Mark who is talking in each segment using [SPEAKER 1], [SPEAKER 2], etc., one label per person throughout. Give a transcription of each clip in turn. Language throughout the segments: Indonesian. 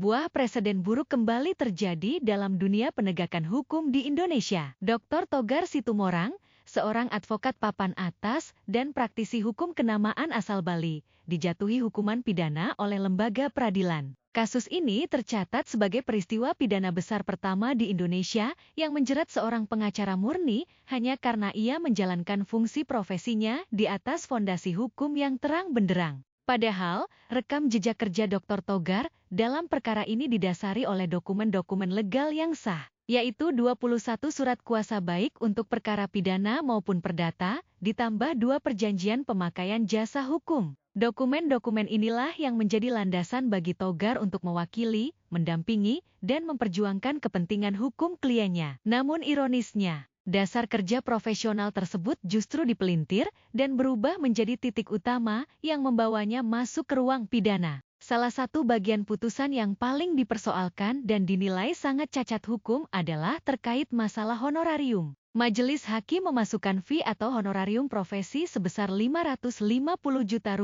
[SPEAKER 1] Sebuah preseden buruk kembali terjadi dalam dunia penegakan hukum di Indonesia. Dr. Togar Situmorang, seorang advokat papan atas dan praktisi hukum kenamaan asal Bali, dijatuhi hukuman pidana oleh lembaga peradilan. Kasus ini tercatat sebagai peristiwa pidana besar pertama di Indonesia yang menjerat seorang pengacara murni hanya karena ia menjalankan fungsi profesinya di atas fondasi hukum yang terang benderang. Padahal, rekam jejak kerja Dr. Togar dalam perkara ini didasari oleh dokumen-dokumen legal yang sah, yaitu 21 surat kuasa baik untuk perkara pidana maupun perdata, ditambah 2 perjanjian pemakaian jasa hukum. Dokumen-dokumen inilah yang menjadi landasan bagi Togar untuk mewakili, mendampingi, dan memperjuangkan kepentingan hukum kliennya. Namun ironisnya, dasar kerja profesional tersebut justru dipelintir dan berubah menjadi titik utama yang membawanya masuk ke ruang pidana. Salah satu bagian putusan yang paling dipersoalkan dan dinilai sangat cacat hukum adalah terkait masalah honorarium. Majelis Hakim memasukkan fee atau honorarium profesi sebesar Rp550 juta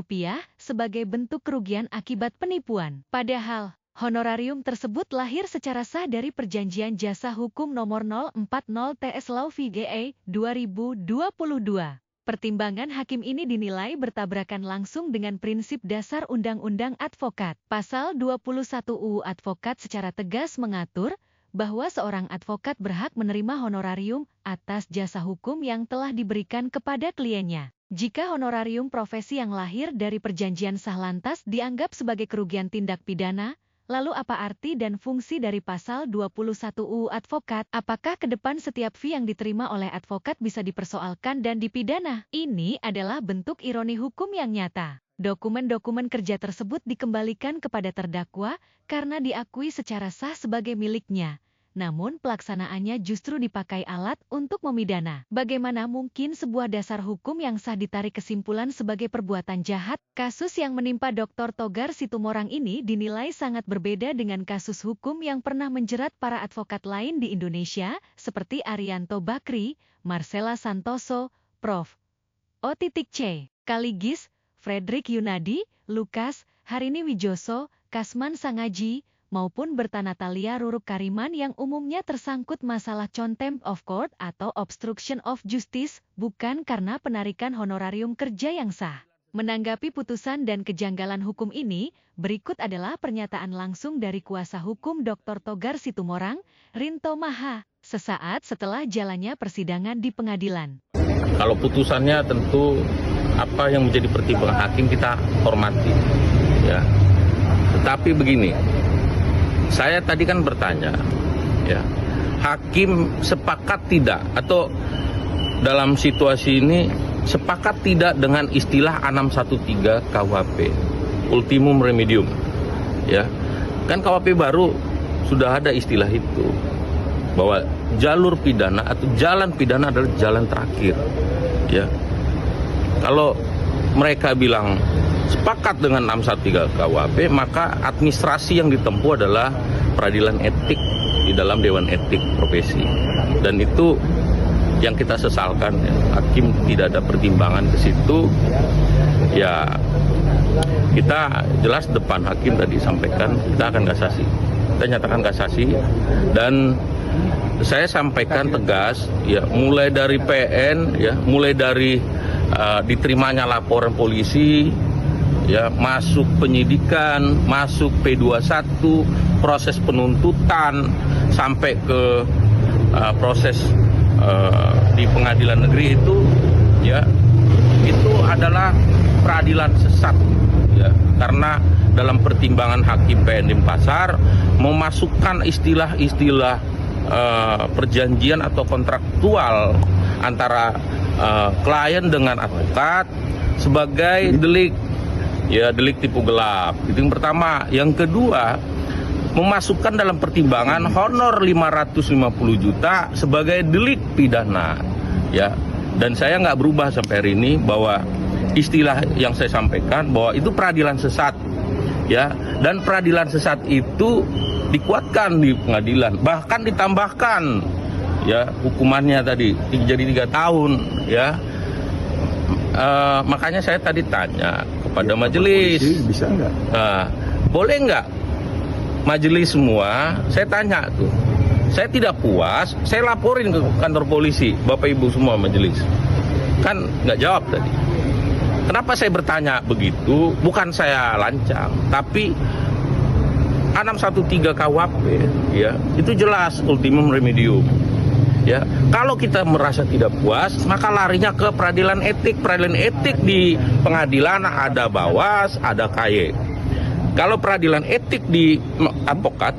[SPEAKER 1] sebagai bentuk kerugian akibat penipuan. Padahal, honorarium tersebut lahir secara sah dari Perjanjian Jasa Hukum Nomor 040 TS Law VGA 2022. Pertimbangan hakim ini dinilai bertabrakan langsung dengan prinsip dasar Undang-Undang Advokat. Pasal 21 UU Advokat secara tegas mengatur bahwa seorang advokat berhak menerima honorarium atas jasa hukum yang telah diberikan kepada kliennya. Jika honorarium profesi yang lahir dari perjanjian sah lantas dianggap sebagai kerugian tindak pidana, lalu apa arti dan fungsi dari pasal 21 UU Advokat? Apakah ke depan setiap fee yang diterima oleh advokat bisa dipersoalkan dan dipidana? Ini adalah bentuk ironi hukum yang nyata. Dokumen-dokumen kerja tersebut dikembalikan kepada terdakwa karena diakui secara sah sebagai miliknya. Namun pelaksanaannya justru dipakai alat untuk memidana. Bagaimana mungkin sebuah dasar hukum yang sah ditarik kesimpulan sebagai perbuatan jahat? Kasus yang menimpa Dr. Togar Situmorang ini dinilai sangat berbeda dengan kasus hukum yang pernah menjerat para advokat lain di Indonesia, seperti Arianto Bakri, Marcella Santoso, Prof. O.C. Kaligis, Frederick Yunadi, Lukas, Harini Wijoso, Kasman Sangaji, maupun Berta Natalia Ruruk Kariman yang umumnya tersangkut masalah contempt of court atau obstruction of justice, bukan karena penarikan honorarium kerja yang sah. Menanggapi putusan dan kejanggalan hukum ini, berikut adalah pernyataan langsung dari kuasa hukum Dr. Togar Situmorang, Rinto Maha, sesaat setelah jalannya persidangan di pengadilan.
[SPEAKER 2] Kalau putusannya tentu apa yang menjadi pertimbangan hakim kita hormati, ya. Tetapi begini, saya tadi kan bertanya, ya, hakim sepakat tidak atau dalam situasi ini sepakat tidak dengan istilah 613 KUHP, ultimum remedium, ya. Kan KUHP baru sudah ada istilah itu, bahwa jalur pidana atau jalan pidana adalah jalan terakhir, ya. Kalau mereka bilang sepakat dengan 613 KUHP, maka administrasi yang ditempuh adalah peradilan etik di dalam Dewan Etik Profesi. Dan itu yang kita sesalkan, ya. Hakim tidak ada pertimbangan ke situ. Ya, kita jelas depan hakim tadi sampaikan kita akan kasasi. Kita nyatakan kasasi dan saya sampaikan tegas, ya, mulai dari PN, ya, mulai dari diterimanya laporan polisi, ya, masuk penyidikan, masuk P21, proses penuntutan, sampai ke proses di pengadilan negeri itu, ya, itu adalah peradilan sesat, ya, karena dalam pertimbangan hakim PN Denpasar memasukkan istilah-istilah perjanjian atau kontraktual antara klien dengan advokat sebagai delik. Ya, delik tipu gelap. Itu yang pertama. Yang kedua, memasukkan dalam pertimbangan honor 550 juta sebagai delik pidana. Ya, dan saya nggak berubah sampai hari ini bahwa istilah yang saya sampaikan bahwa itu peradilan sesat. Ya, dan peradilan sesat itu dikuatkan di pengadilan, bahkan ditambahkan, ya, hukumannya tadi jadi 3 tahun, ya. Makanya saya tadi tanya kepada majelis,
[SPEAKER 3] bisa nggak?
[SPEAKER 2] boleh nggak majelis semua, saya tanya tuh. Saya tidak puas, saya laporin ke kantor polisi, Bapak Ibu semua majelis. Kan nggak jawab tadi. Kenapa saya bertanya begitu? Bukan saya lancang, tapi 613 KUHP ya, itu jelas ultimum remedium. Ya, kalau kita merasa tidak puas, maka larinya ke peradilan etik. Peradilan etik di pengadilan ada Bawas, ada KY. Kalau peradilan etik di advokat,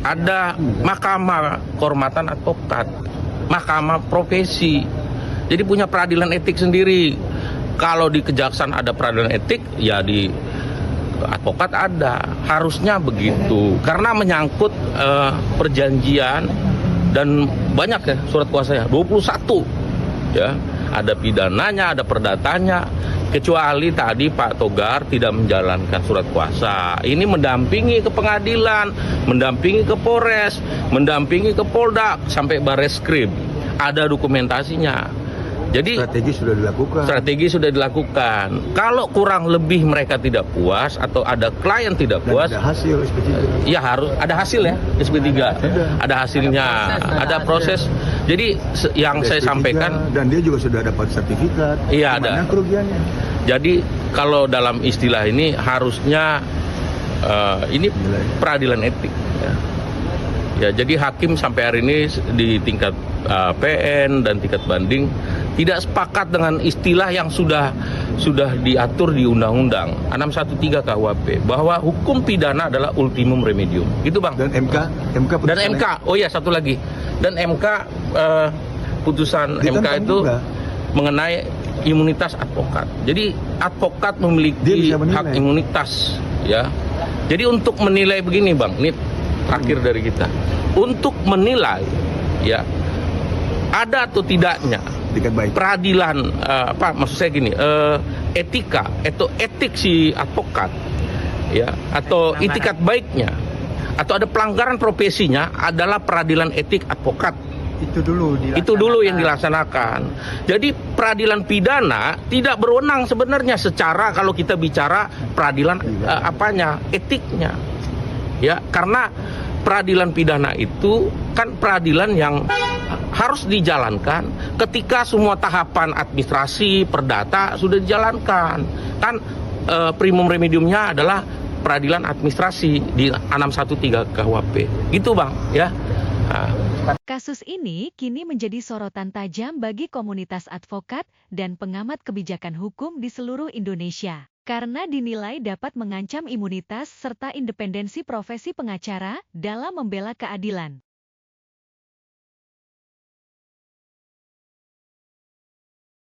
[SPEAKER 2] ada Mahkamah Kehormatan Advokat, Mahkamah Profesi. Jadi punya peradilan etik sendiri. Kalau di kejaksaan ada peradilan etik, ya di advokat ada. Harusnya begitu. Karena menyangkut perjanjian dan banyak ya surat kuasanya, 21. Ya, ada pidananya, ada perdatanya. Kecuali tadi Pak Togar tidak menjalankan surat kuasa. Ini mendampingi ke pengadilan, mendampingi ke Polres, mendampingi ke Polda sampai Bareskrim. Ada dokumentasinya. Jadi strategi sudah dilakukan. Kalau kurang lebih mereka tidak puas atau ada klien tidak puas,
[SPEAKER 3] ada hasil SP3.
[SPEAKER 2] Ya harus ada hasil ya SP3. Ada hasilnya, ada proses. Jadi yang saya sampaikan,
[SPEAKER 3] dan dia juga sudah dapat sertifikat.
[SPEAKER 2] Iya, ada
[SPEAKER 3] kerugiannya.
[SPEAKER 2] Jadi kalau dalam istilah ini harusnya ini peradilan etik ya. Ya, jadi hakim sampai hari ini di tingkat PN dan tingkat banding tidak sepakat dengan istilah yang sudah diatur di Undang-Undang 613 KUHP bahwa hukum pidana adalah ultimum remedium. Gitu, Bang.
[SPEAKER 3] Dan MK.
[SPEAKER 2] Oh iya, satu lagi. Dan MK putusan MK itu juga mengenai imunitas advokat. Jadi advokat memiliki hak imunitas ya. Jadi untuk menilai begini, Bang, ini terakhir dari kita. Untuk menilai ya ada atau tidaknya peradilan maksud saya gini, etika atau etik si advokat ya, atau itikat baiknya atau ada pelanggaran profesinya adalah peradilan etik advokat. Itu dulu yang dilaksanakan. Jadi peradilan pidana tidak berwenang sebenarnya secara kalau kita bicara peradilan etiknya. Ya, karena peradilan pidana itu kan peradilan yang harus dijalankan ketika semua tahapan administrasi, perdata sudah dijalankan. Kan primum remediumnya adalah peradilan administrasi di 613 KUHP. Gitu, Bang, ya.
[SPEAKER 1] Kasus ini kini menjadi sorotan tajam bagi komunitas advokat dan pengamat kebijakan hukum di seluruh Indonesia. Karena dinilai dapat mengancam imunitas serta independensi profesi pengacara dalam membela keadilan.